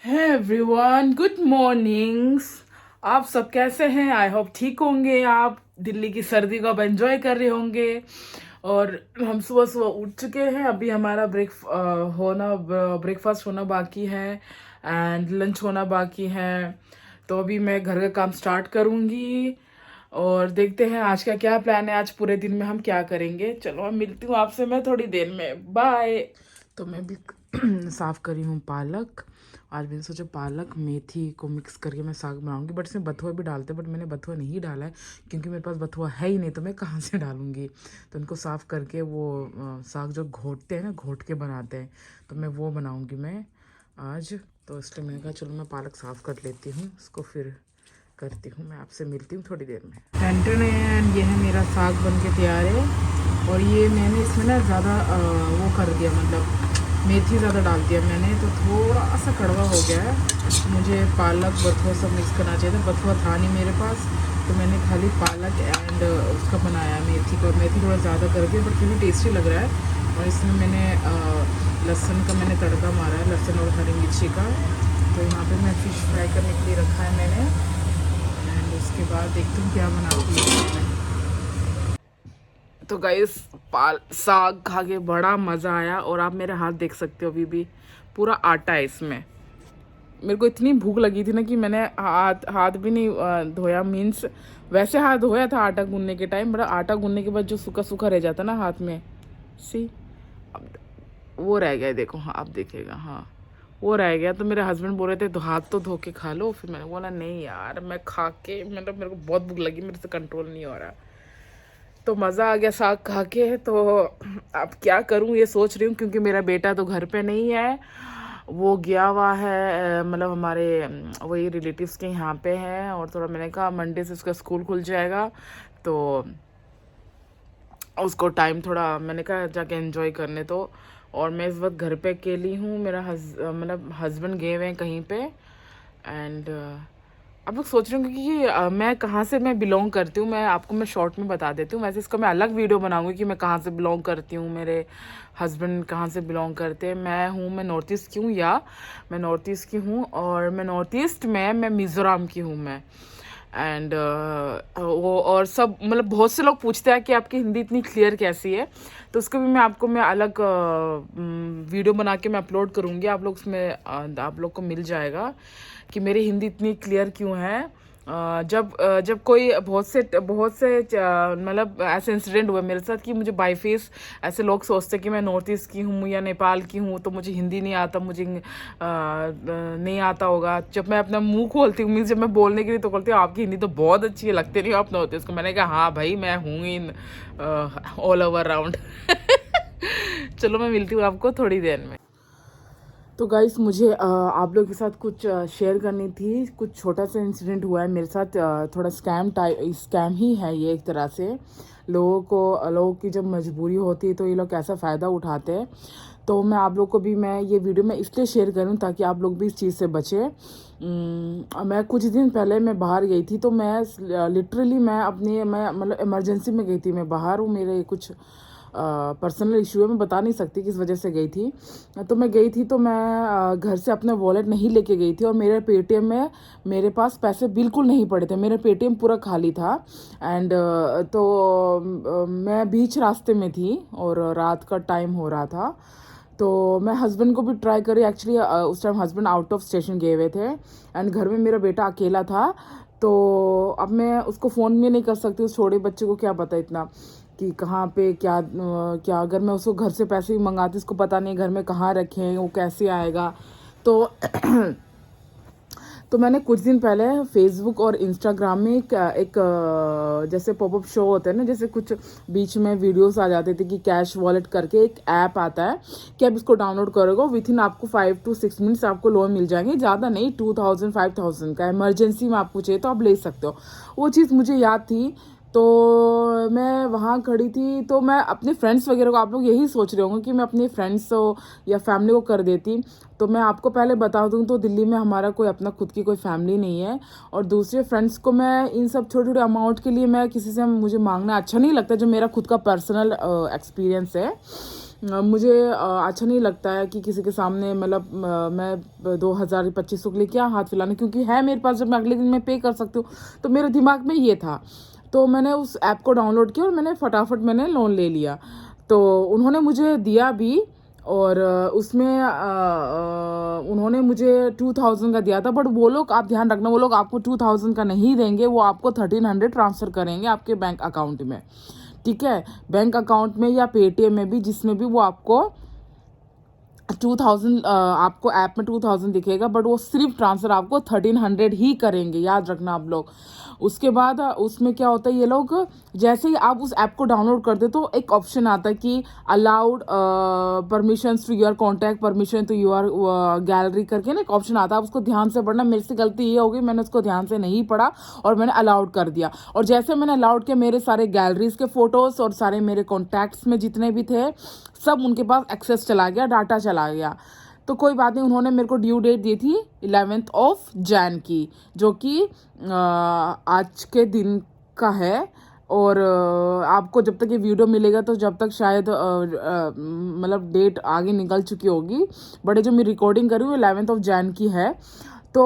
है everyone, good mornings. आप सब कैसे हैं? आई होप ठीक होंगे। आप दिल्ली की सर्दी को अब एंजॉय कर रहे होंगे। और हम सुबह सुबह उठ चुके हैं। अभी हमारा ब्रेकफास्ट होना बाकी है एंड लंच होना बाकी है। तो अभी मैं घर का काम स्टार्ट करूँगी और देखते हैं आज का क्या प्लान है, आज पूरे दिन में हम क्या करेंगे। चलो मैं मिलती हूँ आपसे मैं थोड़ी देर में। बाय। तो मैं भी साफ़ करी हूँ पालक। आज मैंने सोचा पालक मेथी को मिक्स करके मैं साग बनाऊंगी, बट इसमें बथुआ भी डालते हैं, बट मैंने बथुआ नहीं डाला है क्योंकि मेरे पास बथुआ है ही नहीं, तो मैं कहाँ से डालूंगी। तो इनको साफ़ करके वो साग जो घोटते हैं ना, घोट के बनाते हैं, तो मैं वो बनाऊंगी मैं आज। तो इसलिए मैंने कहा चलो मैं पालक साफ़ कर लेती हूँ, उसको फिर करती हूँ। मैं आपसे मिलती हूँ थोड़ी देर में। टेंटन एंड ये है मेरा साग बन के तैयार है। और ये मैंने इसमें ना ज़्यादा वो कर दिया, मतलब मेथी ज़्यादा डाल दिया मैंने, तो थोड़ा सा कड़वा हो गया है। मुझे पालक बथुआ सब मिक्स करना चाहिए था, बथुआ था नहीं मेरे पास, तो मैंने खाली पालक एंड उसका बनाया मेथी को। मेथी थोड़ा ज़्यादा कर दिया बट फिर भी टेस्टी लग रहा है। और इसमें मैंने लहसुन का मैंने तड़का मारा है, लहसुन और हरी मिर्ची का। तो यहाँ पे मैं फ़िश फ्राई करने के लिए रखा है मैंने, एंड उसके बाद देखती हूँ क्या बनाती हूँ। तो गाइस साग खा के बड़ा मज़ा आया। और आप मेरे हाथ देख सकते हो, अभी भी पूरा आटा है इसमें। मेरे को इतनी भूख लगी थी ना कि मैंने हाथ हाथ भी नहीं धोया। मीन्स वैसे हाथ धोया था आटा गूंदने के टाइम, बड़ा आटा गूंदने के बाद जो सूखा सूखा रह जाता ना हाथ में, सी अब वो रह गया। देखो, हाँ आप देखिएगा, हाँ वो रह गया। तो मेरे हस्बैंड बोल रहे थे तो हाथ तो धो के खा लो। फिर मैंने बोला नहीं यार, मैं खा के मतलब मेरे को बहुत भूख लगी, मेरे से कंट्रोल नहीं हो रहा। तो मज़ा आ गया साग खा के। तो अब क्या करूं ये सोच रही हूँ, क्योंकि मेरा बेटा तो घर पे नहीं है, वो गया हुआ है मतलब हमारे वही रिलेटिव्स के यहाँ पे है। और थोड़ा मैंने कहा मंडे से उसका स्कूल खुल जाएगा, तो उसको टाइम थोड़ा मैंने कहा जाके एंजॉय करने। तो और मैं इस वक्त घर पे अकेली हूँ। मेरा मतलब हस्बैंड गए हुए हैं कहीं पे। एंड आप लोग सोच रहे होंगे कि मैं कहाँ से मैं बिलोंग करती हूँ। मैं आपको मैं शॉर्ट में बता देती हूँ। वैसे इसका मैं अलग वीडियो बनाऊँगी कि मैं कहाँ से बिलोंग करती हूँ, मेरे हस्बैंड कहाँ से बिलोंग करते हैं। मैं नॉर्थ ईस्ट की हूँ, या मैं नॉर्थ ईस्ट की हूँ। और मैं नॉर्थ ईस्ट में मैं मिज़ोरम की हूँ मैं। एंड वो और सब मतलब बहुत से लोग पूछते हैं कि आपकी हिंदी इतनी क्लियर कैसी है। तो उसको भी मैं अलग वीडियो बना के मैं अपलोड करूँगी। आप लोग उसमें आप लोग को मिल जाएगा कि मेरी हिंदी इतनी क्लियर क्यों है। जब कोई बहुत से मतलब ऐसे इंसिडेंट हुए मेरे साथ कि मुझे बाई फेस ऐसे लोग सोचते कि मैं नॉर्थ ईस्ट की हूँ या नेपाल की हूँ, तो मुझे हिंदी नहीं आता, मुझे नहीं आता होगा। जब मैं अपना मुंह खोलती हूँ, मीन्स जब मैं बोलने के लिए तो बोलती हूँ आपकी हिंदी तो बहुत अच्छी है, लगते नहीं हो आप नॉर्थ ईस्ट को। मैंने कहा हाँ भाई, मैं हूँ इन ऑल ओवर राउंड। चलो मैं मिलती हूँ आपको थोड़ी देर में। तो गाइस मुझे आप लोगों के साथ कुछ शेयर करनी थी। कुछ छोटा सा इंसिडेंट हुआ है मेरे साथ, थोड़ा स्कैम ही है ये एक तरह से। लोगों की जब मजबूरी होती है तो ये लोग कैसा फ़ायदा उठाते हैं। तो मैं आप लोग को भी मैं ये वीडियो में इसलिए शेयर करूं ताकि आप लोग भी इस चीज़ से बचें। मैं कुछ दिन पहले मैं बाहर गई थी, तो मैं लिटरली मैं मतलब इमरजेंसी में गई थी। मैं बाहर हूँ, मेरे कुछ पर्सनल इशू है, मैं बता नहीं सकती किस वजह से गई थी। तो मैं गई थी, तो मैं घर से अपना वॉलेट नहीं लेके गई थी, और मेरे पेटीएम में मेरे पास पैसे बिल्कुल नहीं पड़े थे, मेरा पेटीएम पूरा खाली था। एंड तो मैं बीच रास्ते में थी और रात का टाइम हो रहा था। तो मैं हस्बैंड को भी ट्राई करी। एक्चुअली उस time husband out of station गए हुए थे एंड घर में मेरा बेटा अकेला था। तो अब मैं उसको फ़ोन भी नहीं कर सकती, उस छोटे बच्चे को क्या पता इतना कि कहाँ पे क्या। अगर मैं उसको घर से पैसे भी मंगाती, उसको पता नहीं घर में कहाँ रखे हैं, वो कैसे आएगा। तो तो मैंने कुछ दिन पहले फेसबुक और इंस्टाग्राम में एक जैसे पॉपअप शो होते हैं ना, जैसे कुछ बीच में वीडियोस आ जाते थे कि कैश वॉलेट करके एक ऐप आता है कि आप इसको डाउनलोड करोगे, विथ इन आपको 5 to 6 मिनट्स आपको लोन मिल जाएंगे। ज़्यादा नहीं, 2000 5000 का। इमरजेंसी में आपको चाहिए तो आप ले सकते हो। वो चीज़ मुझे याद थी, तो मैं वहाँ खड़ी थी। तो मैं अपने फ्रेंड्स वगैरह को, आप लोग यही सोच रहे होंगे कि मैं अपने फ्रेंड्स को या फैमिली को कर देती। तो मैं आपको पहले बता दूँ तो दिल्ली में हमारा कोई अपना खुद की कोई फैमिली नहीं है, और दूसरे फ्रेंड्स को मैं इन सब छोटे छोटे अमाउंट के लिए मैं किसी से मुझे मांगना अच्छा नहीं लगता, जो मेरा खुद का पर्सनल एक्सपीरियंस है। मुझे अच्छा नहीं लगता है कि किसी के सामने मतलब मैं 2000-2500 के लिए क्या हाथ फैलाना, क्योंकि है मेरे पास, जब मैं अगले दिन में पे कर सकती हूँ। तो मेरे दिमाग में ये था, तो मैंने उस ऐप को डाउनलोड किया और मैंने फटाफट मैंने लोन ले लिया। तो उन्होंने मुझे दिया भी, और उसमें उन्होंने मुझे 2000 का दिया था। बट वो लोग, आप ध्यान रखना, वो लोग आपको 2000 का नहीं देंगे, वो आपको 1300 ट्रांसफ़र करेंगे आपके बैंक अकाउंट में। ठीक है, बैंक अकाउंट में या पेटीएम में भी, जिसमें भी वो आपको 2000, आपको ऐप में 2000 दिखेगा, बट वो सिर्फ ट्रांसफ़र आपको 1300 ही करेंगे, याद रखना आप लोग। उसके बाद उसमें क्या होता है, ये लोग जैसे ही आप उस ऐप को डाउनलोड करते तो एक ऑप्शन आता है कि allowed permissions to your contact, permission to your gallery करके ना एक ऑप्शन आता है। आप उसको ध्यान से पढ़ना। मेरे से गलती ये होगी, मैंने उसको ध्यान से नहीं पढ़ा और मैंने अलाउड कर दिया। और जैसे मैंने अलाउड किया, मेरे सारे गैलरीज के फ़ोटोज़ और सारे मेरे कॉन्टैक्ट्स में जितने भी थे, सब उनके पास एक्सेस चला गया, डाटा चला गया। तो कोई बात नहीं, उन्होंने मेरे को ड्यू डेट दी थी 11th ऑफ जैन की, जो कि आज के दिन का है। और आपको जब तक ये वीडियो मिलेगा तो जब तक शायद मतलब डेट आगे निकल चुकी होगी, बट जो मैं रिकॉर्डिंग कर रही हूँ 11th ऑफ जैन की है। तो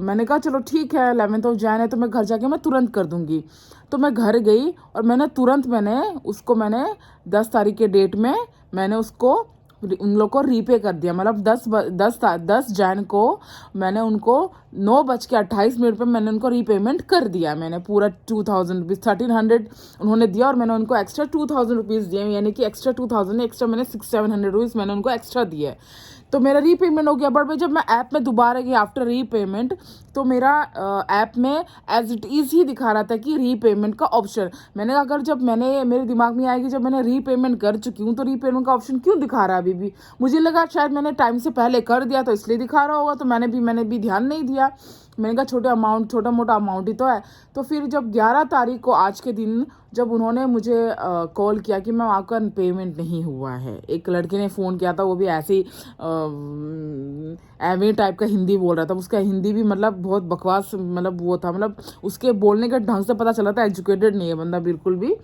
मैंने कहा चलो ठीक है, 11th ऑफ जैन है तो मैं घर जाके मैं तुरंत कर दूँगी। तो मैं घर गई और मैंने तुरंत मैंने 10 तारीख के डेट में मैंने उसको उन लोग को रीपे कर दिया। मतलब 10 जैन को मैंने उनको 9:28 पर मैंने उनको रीपेमेंट कर दिया। मैंने पूरा 2000 रुपीज़, 1300 उन्होंने दिया और मैंने उनको एक्स्ट्रा 2000 रुपीज़ दिए, यानी कि एक्स्ट्रा 2000 एक्स्ट्रा मैंने 600-700 रुपीज़ मैंने उनको एक्स्ट्रा दिए। तो मेरा रीपेमेंट हो गया। बट जब मैं ऐप में दोबारा गई आफ्टर रीपेमेंट, तो मेरा ऐप में एज इट इज़ ही दिखा रहा था कि रीपेमेंट का ऑप्शन। मैंने अगर जब मैंने मेरे दिमाग में आया कि जब मैंने रीपेमेंट कर चुकी हूँ तो रीपेमेंट का ऑप्शन क्यों दिखा रहा है अभी भी। मुझे लगा शायद मैंने टाइम से पहले कर दिया तो इसलिए दिखा रहा होगा, तो मैंने भी ध्यान नहीं दिया। मैंने कहा छोटा मोटा अमाउंट ही तो है। तो फिर जब 11 तारीख को, आज के दिन, जब उन्होंने मुझे कॉल किया कि मैम आपका पेमेंट नहीं हुआ है, एक लड़के ने फ़ोन किया था, वो भी ऐसे ही एवे टाइप का हिंदी बोल रहा था। उसका हिंदी भी मतलब बहुत बकवास, मतलब वो था, मतलब उसके बोलने का ढंग से पता चला था एजुकेटेड नहीं है बंदा बिल्कुल भी।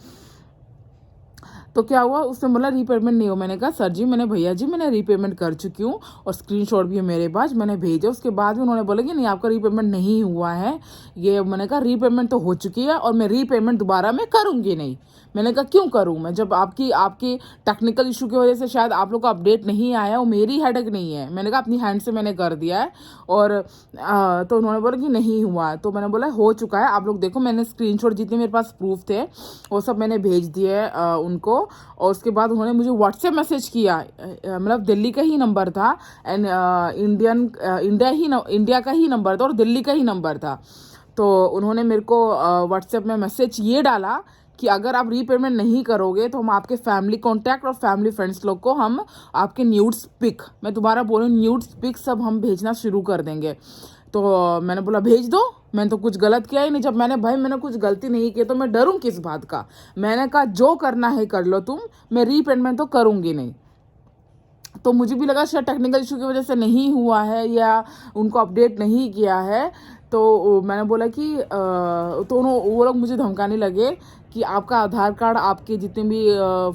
तो क्या हुआ, उसने बोला रीपेमेंट नहीं हो। मैंने कहा सर जी, भैया जी मैंने रीपेमेंट कर चुकी हूँ और स्क्रीनशॉट भी है मेरे पास, मैंने भेजा। उसके बाद भी उन्होंने बोला कि नहीं आपका रीपेमेंट नहीं हुआ है ये। मैंने कहा रीपेमेंट तो हो चुकी है और मैं रीपेमेंट दोबारा मैं करूँगी नहीं। मैंने कहा क्यों करूँ मैं, जब आपकी टेक्निकल इशू की वजह से शायद आप लोग का अपडेट नहीं आया, वो मेरी हेडेक नहीं है। मैंने कहा अपनी हैंड से मैंने कर दिया है। और तो उन्होंने बोला कि नहीं हुआ है। तो मैंने बोला हो चुका है, आप लोग देखो। मैंने स्क्रीनशॉट जितने मेरे पास प्रूफ थे वो सब मैंने भेज दिए उनको। और उसके बाद उन्होंने मुझे व्हाट्सएप मैसेज किया, मतलब दिल्ली का ही नंबर था एंड इंडिया का ही नंबर था और दिल्ली का ही नंबर था। तो उन्होंने मेरे को व्हाट्सएप में मैसेज ये डाला कि अगर आप रीपेमेंट नहीं करोगे तो हम आपके फैमिली कॉन्टैक्ट और फैमिली फ्रेंड्स लोग को हम आपके न्यूड्स पिक, मैं दोबारा बोलूँ न्यूड्स पिक, सब हम भेजना शुरू कर देंगे। तो मैंने बोला भेज दो, मैंने तो कुछ गलत किया ही नहीं। जब मैंने कुछ गलती नहीं की तो मैं डरूं किस बात का। मैंने कहा जो करना है कर लो तुम, मैं रीपेमेंट तो करूँगी नहीं। तो मुझे भी लगा शायद टेक्निकल इशू की वजह से नहीं हुआ है या उनको अपडेट नहीं किया है। तो मैंने बोला कि तो वो लोग मुझे धमकाने लगे कि आपका आधार कार्ड, आपके जितने भी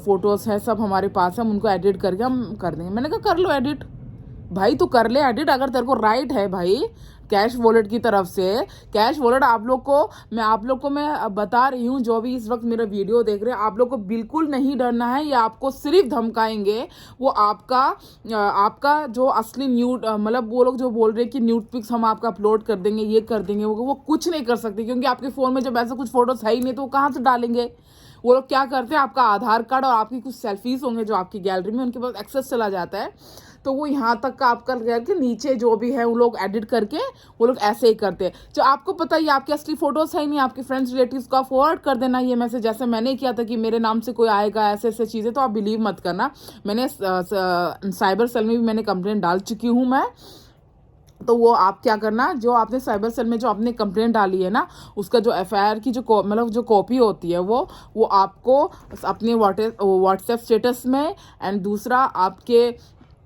फ़ोटोज़ हैं सब हमारे पास है, हम उनको एडिट करके हम कर देंगे। मैंने कहा कर लो एडिट भाई, तू कर ले एडिट, अगर तेरे को राइट है भाई। कैश वॉलेट की तरफ से, कैश वॉलेट आप लोग को मैं बता रही हूँ, जो भी इस वक्त मेरा वीडियो देख रहे हैं, आप लोग को बिल्कुल नहीं डरना है। ये आपको सिर्फ धमकाएंगे। वो आपका जो असली न्यूड, मतलब वो लोग जो बोल रहे हैं कि न्यूड पिक्स हम आपका अपलोड कर देंगे, ये कर देंगे, वो कुछ नहीं कर सकते, क्योंकि आपके फ़ोन में जब ऐसा कुछ फ़ोटोज़ है ही नहीं तो वो कहाँ से डालेंगे। वो लोग क्या करते हैं, आपका आधार कार्ड और आपकी कुछ सेल्फीज़ होंगे जो आपकी गैलरी में, उनके पास एक्सेस चला जाता है। तो वो यहाँ तक का आपका करके नीचे जो भी है वो लोग एडिट करके वो लोग ऐसे ही करते हैं। जो आपको पता ही, आपकी असली फ़ोटोज़ है नहीं, आपके फ्रेंड्स रिलेटिव्स को आप फॉरवर्ड कर देना ये मैसेज, जैसे मैंने किया था कि मेरे नाम से कोई आएगा, ऐसे ऐसे चीज़ें। तो आप बिलीव मत करना। मैंने साइबर सेल में भी मैंने कंप्लेंट डाल चुकी हूँ मैं। तो वो आप क्या करना, जो आपने साइबर सेल में जो आपने कंप्लेंट डाली है ना, उसका जो एफआईआर की जो मतलब जो कॉपी होती है वो आपको अपने व्हाट्सएप स्टेटस में, एंड दूसरा आपके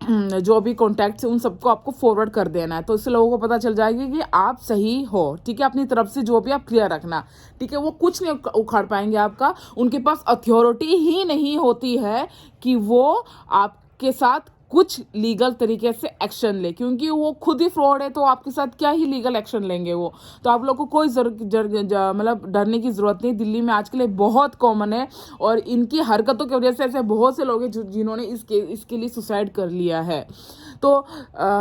जो भी कॉन्टैक्ट्स हैं उन सबको आपको फॉरवर्ड कर देना है, तो इससे लोगों को पता चल जाएगी कि आप सही हो। ठीक है, अपनी तरफ से जो भी आप क्लियर रखना। ठीक है, वो कुछ नहीं उखाड़ पाएंगे आपका, उनके पास अथॉरिटी ही नहीं होती है कि वो आपके साथ कुछ लीगल तरीके से एक्शन ले, क्योंकि वो खुद ही फ्रॉड है, तो आपके साथ क्या ही लीगल एक्शन लेंगे वो। तो आप लोग को कोई मतलब डरने की ज़रूरत नहीं। दिल्ली में आजकल ये बहुत कॉमन है, और इनकी हरकतों की वजह से ऐसे बहुत से लोग हैं जिन्होंने इसके लिए सुसाइड कर लिया है। तो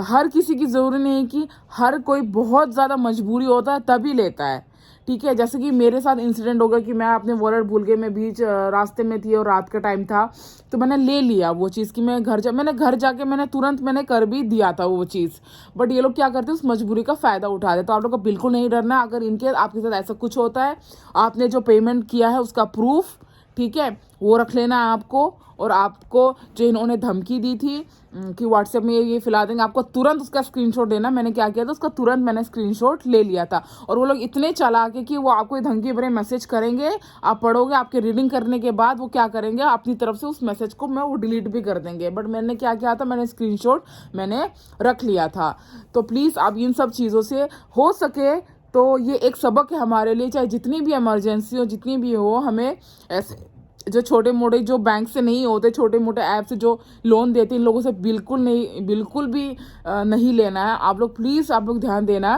हर किसी की ज़रूरी नहीं है कि हर कोई बहुत ज़्यादा मजबूरी होता है तभी लेता है। ठीक है, जैसे कि मेरे साथ इंसिडेंट हो गया कि मैं अपने वॉलेट भूल गई, मैं बीच रास्ते में थी और रात का टाइम था, तो मैंने ले लिया वो चीज़ कि मैंने घर जाके मैंने तुरंत मैंने कर भी दिया था वो चीज़। बट ये लोग क्या करते हैं, उस मजबूरी का फ़ायदा उठा देते। तो आप लोग को बिल्कुल नहीं डरना। अगर इनके आपके साथ ऐसा कुछ होता है, आपने जो पेमेंट किया है उसका प्रूफ, ठीक है, वो रख लेना है आपको। और आपको जो इन्होंने धमकी दी थी कि व्हाट्सएप में ये फैला देंगे, आपको तुरंत उसका स्क्रीनशॉट देना। मैंने क्या किया था, उसका तुरंत मैंने स्क्रीनशॉट ले लिया था। और वो लोग इतने चालाक है कि वो आपको धमकी भरे मैसेज करेंगे, आप पढ़ोगे, आपके रीडिंग करने के बाद वो क्या करेंगे, अपनी तरफ से उस मैसेज को वो डिलीट भी कर देंगे। बट मैंने क्या किया था, मैंने स्क्रीनशॉट मैंने रख लिया था। तो प्लीज़ आप इन सब चीज़ों से हो सके तो ये एक सबक है हमारे लिए, चाहे जितनी भी इमरजेंसी हो, जितनी भी हो, हमें ऐसे जो छोटे मोटे जो बैंक से नहीं होते, छोटे मोटे ऐप से जो लोन देते हैं, इन लोगों से बिल्कुल भी नहीं लेना है। आप लोग प्लीज़, आप लोग ध्यान देना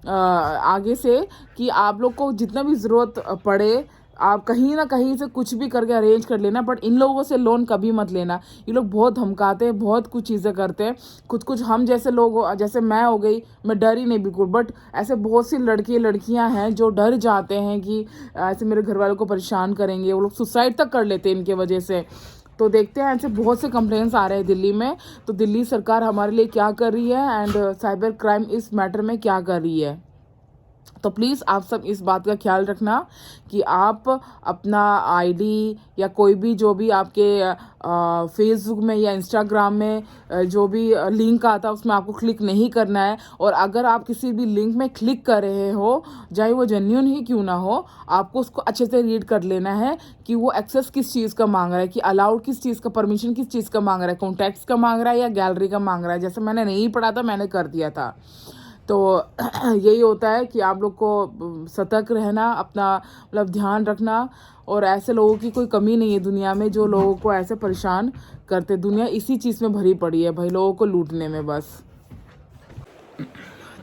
आगे से कि आप लोग को जितना भी ज़रूरत पड़े, आप कहीं ना कहीं से कुछ भी करके अरेंज कर लेना, बट इन लोगों से लोन कभी मत लेना। ये लोग बहुत धमकाते हैं, बहुत कुछ चीज़ें करते हैं। कुछ हम जैसे लोग, जैसे मैं हो गई, मैं डरी नहीं बिल्कुल, बट ऐसे बहुत सी लड़कियां हैं जो डर जाते हैं कि ऐसे मेरे घर वालों को परेशान करेंगे, वो लोग सुसाइड तक कर लेते हैं इनके वजह से। तो देखते हैं, ऐसे बहुत से कंप्लेंट्स आ रहे हैं दिल्ली में। तो दिल्ली सरकार हमारे लिए क्या कर रही है एंड साइबर क्राइम इस मैटर में क्या कर रही है। तो प्लीज़ आप सब इस बात का ख्याल रखना कि आप अपना आईडी या कोई भी जो भी आपके फेसबुक में या इंस्टाग्राम में जो भी लिंक आता है उसमें आपको क्लिक नहीं करना है। और अगर आप किसी भी लिंक में क्लिक कर रहे हो, चाहे वो जेन्युइन ही क्यों ना हो, आपको उसको अच्छे से रीड कर लेना है कि वो एक्सेस किस चीज़ का मांग रहा है, कि अलाउड किस चीज़ का, परमिशन किस चीज़ का मांग रहा है, कॉन्टैक्ट्स का मांग रहा है या गैलरी का मांग रहा है। जैसे मैंने नहीं पढ़ा था, मैंने कर दिया था। तो यही होता है कि आप लोग को सतर्क रहना, अपना मतलब ध्यान रखना। और ऐसे लोगों की कोई कमी नहीं है दुनिया में जो लोगों को ऐसे परेशान करते। दुनिया इसी चीज़ में भरी पड़ी है भाई, लोगों को लूटने में बस।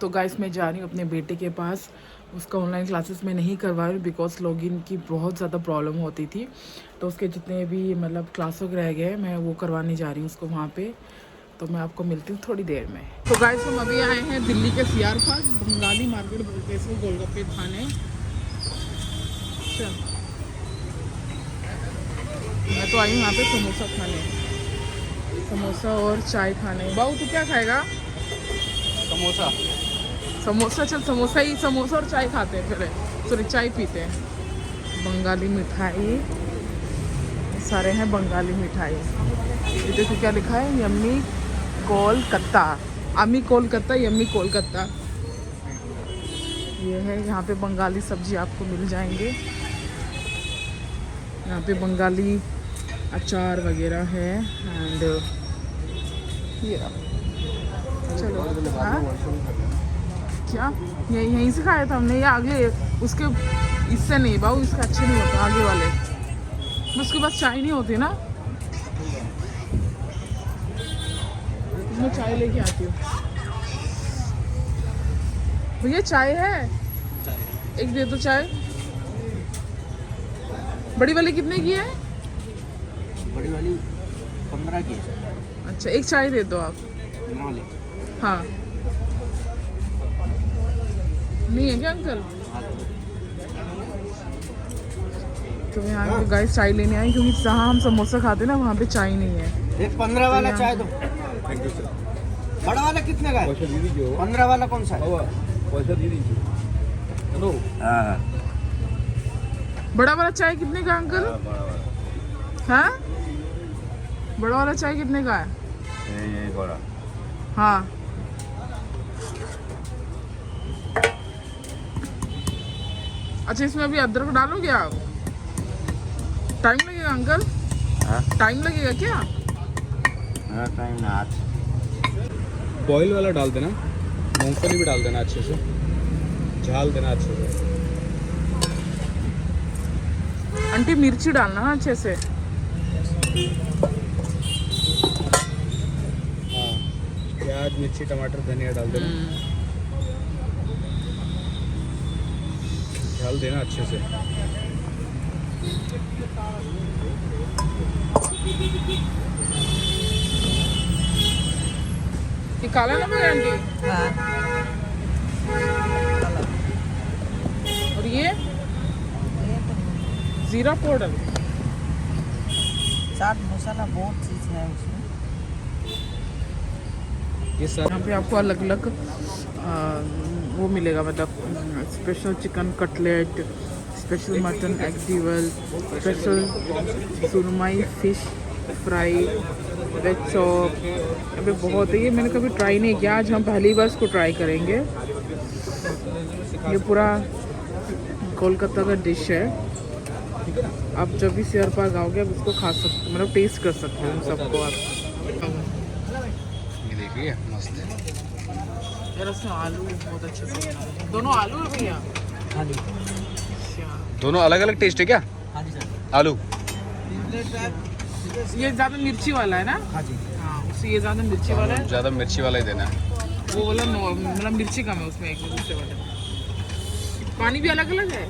तो गाइस, मैं जा रही हूँ अपने बेटे के पास। उसका ऑनलाइन क्लासेस में नहीं करवा रही बिकॉज लॉगिन की बहुत ज़्यादा प्रॉब्लम होती थी। तो उसके जितने भी मतलब क्लास वगैरह रह गए, मैं वो करवाने जा रही हूँ उसको वहाँ पे। तो मैं आपको मिलती हूँ थोड़ी देर में। तो गाइस, हम अभी आए हैं दिल्ली के सीआर पार्क, बंगाली मार्केट बोलते हैं इसको, गोलगप्पे खाने। अच्छा, मैं तो आई हूँ यहाँ पे समोसा खाने, समोसा और चाय खाने। बाबू तू क्या खाएगा? समोसा। समोसा? चल समोसा ही, समोसा और चाय खाते हैं, फिर सॉरी चाय पीते हैं। बंगाली मिठाई, सारे हैं बंगाली मिठाई। ये देखो क्या लिखा है, यम्मी कोलकाता, अमी कोलकाता, यम्मी कोलकाता। ये है, यहाँ पे बंगाली सब्जी आपको मिल जाएंगे। यहाँ पे बंगाली अचार वगैरह है एंड ये चलो। हाँ क्या यहीं से खाया था हमने या आगे उसके? इससे नहीं बाबू, इसका अच्छे नहीं होता आगे वाले। उसके पास चाय नहीं होती ना, मैं चाय लेके आती हूँ। भैया चाय है? एक दे दो चाय। बड़ी वाली कितने की है? बड़ी वाली 15 की। अच्छा, एक चाय दे दो आप। हाँ, नहीं है क्या अंकल? तो मैं यहाँ पे गाइस चाय लेने आई, क्योंकि जहाँ हम समोसा खाते हैं ना वहाँ पे चाय नहीं है। एक 15 वाला चाय दो। बड़ा वाला कितने का है? 15 वाला कौन सा है? पैसा दे दीजिए। हेलो, बड़ा वाला चाय कितने का अंकल? हाँ, बड़ा वाला चाय कितने का है? ये बड़ा। हाँ, अच्छा इसमें अभी अदरक डालोगे आप? टाइम लगेगा अंकल? हाँ, टाइम लगेगा क्या? टाइम ना आज। बॉयल वाला डाल देना, मूंगफली भी डाल देना अच्छे से, झाल देना अच्छे से। आंटी मिर्ची डालना हाँ अच्छे से। हाँ, प्याज, मिर्ची, टमाटर, धनिया डाल देना, झाल देना अच्छे से। ये काला नमक है आंटी, और ये जीरा पाउडर। चाट मसाला बहुत चीज़ है उसमें। ये सब यहाँ पे आपको अलग अलग वो मिलेगा, मतलब special chicken cutlet, special mutton एक्टिवल, special surmai fish fry, veg chop. यहाँ पे बहुत है, ये मैंने कभी ट्राई नहीं किया, आज हम पहली बार इसको ट्राई करेंगे। ये पूरा कोलकाता का डिश है। आप जब भी शेयर पार्क आओगे आप इसको खा सकते, मतलब टेस्ट कर सकते हो सबको आप। ये देखिए मस्त है। यार उसमें आलू बहुत अच्छे से बना है। दोनों आलू है भैया? हाँ जी, अच्छा, दोनों अलग अलग टेस्ट है क्या? हाँ जी सर। आलू ये ज़्यादा मिर्ची वाला है ना? हाँ जी, हाँ, उससे ये ज़्यादा मिर्ची वाला है, ज़्यादा मिर्ची वाला ही देना है। वो वाला मतलब मिर्ची कम है उसमें, एक दूसरे वाले में। पानी भी अलग अलग है।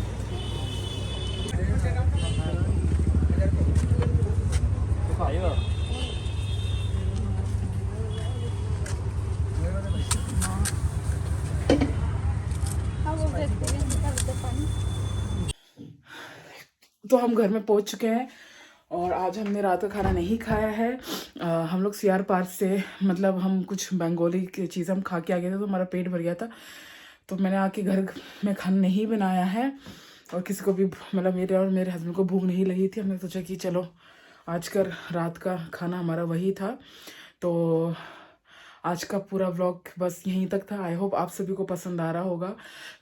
तो हम घर में पहुंच चुके हैं और आज हमने रात का खाना नहीं खाया है। हम लोग सीआर पार्क से, मतलब हम कुछ बंगाली की चीज़ हम खा के आ गए थे तो हमारा पेट भर गया था, तो मैंने आके घर में खाना नहीं बनाया है और किसी को भी, मतलब मेरे और मेरे हस्बैंड को भूख नहीं लगी थी। हमने सोचा कि चलो आज का रात का खाना हमारा वही था। तो आज का पूरा व्लॉग बस यहीं तक था। आई होप आप सभी को पसंद आ रहा होगा।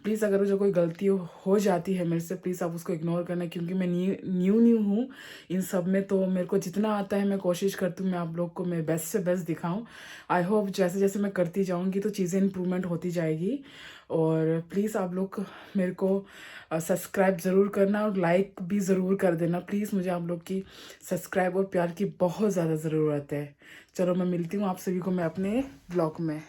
प्लीज़ अगर जो कोई गलती हो जाती है मेरे से, प्लीज़ आप उसको इग्नोर करना, क्योंकि मैं न्यू हूँ इन सब में। तो मेरे को जितना आता है मैं कोशिश करती हूँ मैं आप लोग को मैं बेस्ट से बेस्ट दिखाऊँ। आई होप जैसे जैसे मैं करती जाऊँगी तो चीज़ें इम्प्रूवमेंट होती जाएगी। और प्लीज़ आप लोग मेरे को सब्सक्राइब ज़रूर करना और लाइक भी ज़रूर कर देना प्लीज़। मुझे आप लोग की सब्सक्राइब और प्यार की बहुत ज़्यादा ज़रूरत है। चलो मैं मिलती हूँ आप सभी को मैं अपने ब्लॉग में।